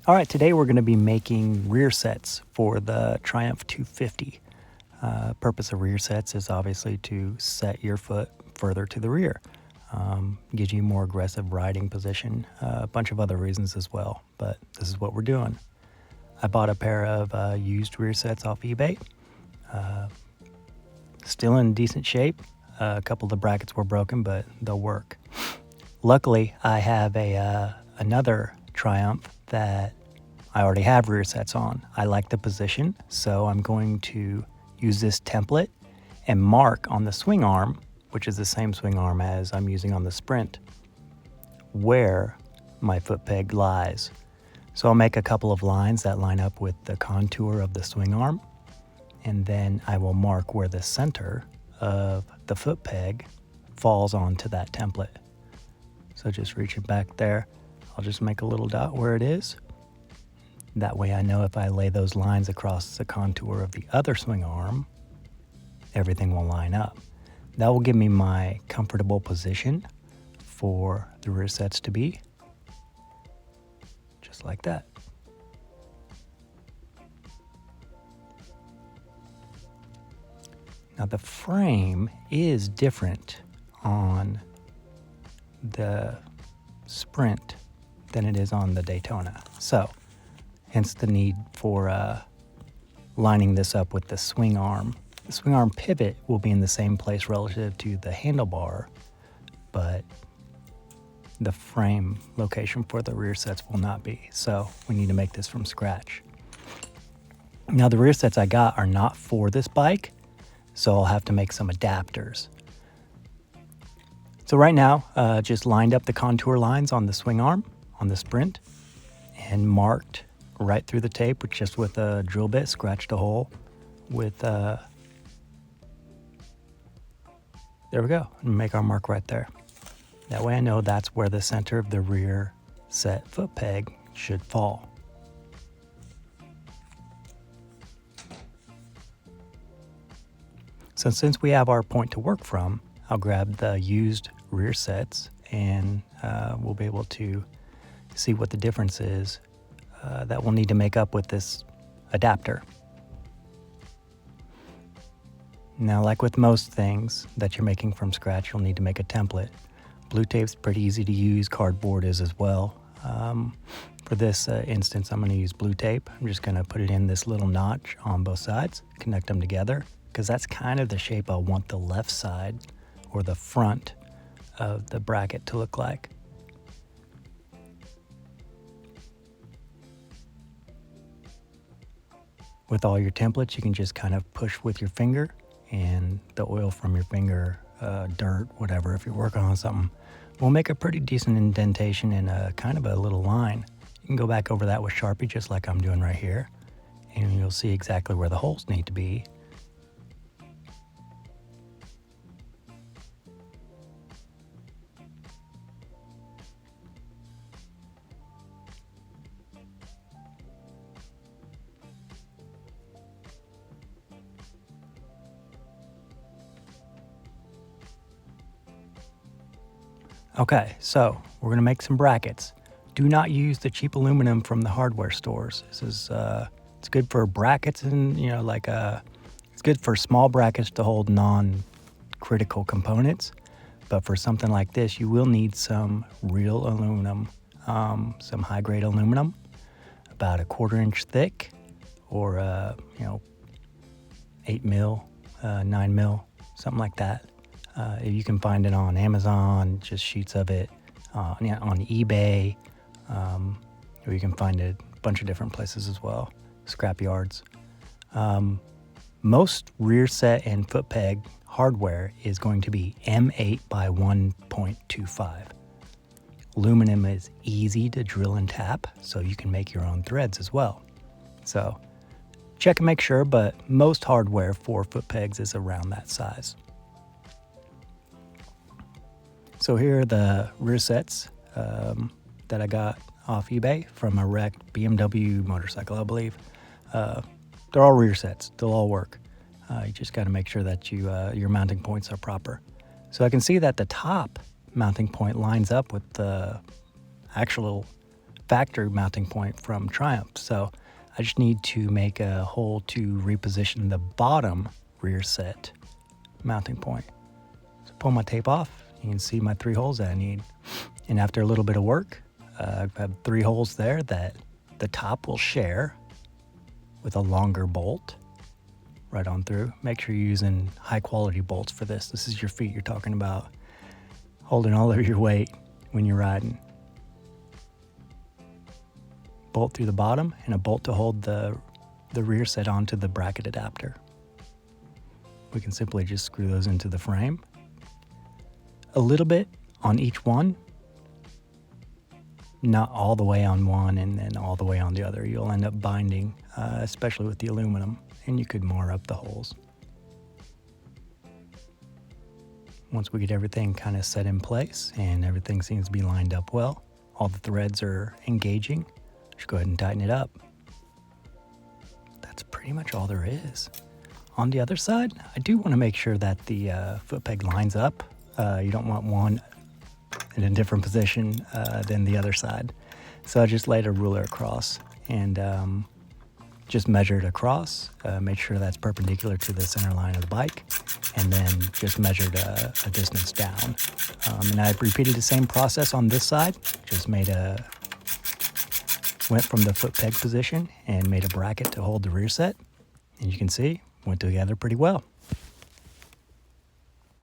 All right, today we're going to be making rear sets for the Triumph 250. Purpose of rear sets is obviously to set your foot further to the rear. Gives you more aggressive riding position, a bunch of other reasons as well, but this is what we're doing. I bought a pair of used rear sets off eBay. Still in decent shape. A couple of the brackets were broken, but they'll work. Luckily, I have another Triumph that I already have rear sets on. I like the position, so I'm going to use this template and mark on the swing arm, which is the same swing arm as I'm using on the Sprint, where my foot peg lies. So I'll make a couple of lines that line up with the contour of the swing arm, and then I will mark where the center of the foot peg falls onto that template. So just reaching back there, I'll just make a little dot where it is. That way I know if I lay those lines across the contour of the other swing arm, everything will line up. That will give me my comfortable position for the rear sets to be. Just like that. Now the frame is different on the Sprint than it is on the Daytona. So, hence the need for lining this up with the swing arm. The swing arm pivot will be in the same place relative to the handlebar, but the frame location for the rear sets will not be. So we need to make this from scratch. Now the rear sets I got are not for this bike, so I'll have to make some adapters. So right now, just lined up the contour lines on the swing arm on the Sprint and marked right through the tape with a drill bit, scratched a hole with, there we go, and make our mark right there. That way I know that's where the center of the rear set foot peg should fall. So since we have our point to work from, I'll grab the used rear sets and we'll be able to see what the difference is that we'll need to make up with this adapter. Now, like with most things that you're making from scratch, you'll need to make a template. Blue tape's pretty easy to use, cardboard is as well. For this instance, I'm going to use blue tape. I'm just going to put it in this little notch on both sides, connect them together, because that's kind of the shape I want the left side or the front of the bracket to look like. With all your templates, you can just kind of push with your finger, and the oil from your finger, dirt, whatever, if you're working on something, will make a pretty decent indentation and a kind of a little line. You can go back over that with Sharpie just like I'm doing right here, and you'll see exactly where the holes need to be. Okay, so we're going to make some brackets. Do not use the cheap aluminum from the hardware stores. This is it's good for brackets and it's good for small brackets to hold non-critical components. But for something like this, you will need some real aluminum, some high-grade aluminum, about a 1/4 inch thick, or 8 mil, 9 mil, something like that. You can find it on Amazon, just sheets of it, on eBay, or you can find it a bunch of different places as well, scrap yards. Most rear set and foot peg hardware is going to be M8 by 1.25. Aluminum is easy to drill and tap, so you can make your own threads as well. So check and make sure, but most hardware for foot pegs is around that size. So here are the rear sets that I got off eBay from a wrecked BMW motorcycle, I believe. They're all rear sets. They'll all work. You just got to make sure that your mounting points are proper. So I can see that the top mounting point lines up with the actual factory mounting point from Triumph. So I just need to make a hole to reposition the bottom rear set mounting point. So pull my tape off, you can see my 3 holes that I need. And after a little bit of work, I have 3 holes there that the top will share with a longer bolt right on through. Make sure you're using high quality bolts for this. This is your feet you're talking about, holding all of your weight when you're riding. Bolt through the bottom and a bolt to hold the rear set onto the bracket adapter. We can simply just screw those into the frame. A little bit on each one, not all the way on one and then all the way on the other. You'll end up binding, especially with the aluminum, and you could more up the holes. Once we get everything kind of set in place and everything seems to be lined up well, all the threads are engaging, just go ahead and tighten it up. That's pretty much all there is. On the other side, I do want to make sure that the foot peg lines up. You don't want one in a different position than the other side. So I just laid a ruler across and just measured across, made sure that's perpendicular to the center line of the bike, and then just measured a distance down. And I repeated the same process on this side, just went from the foot peg position and made a bracket to hold the rear set. And you can see, went together pretty well.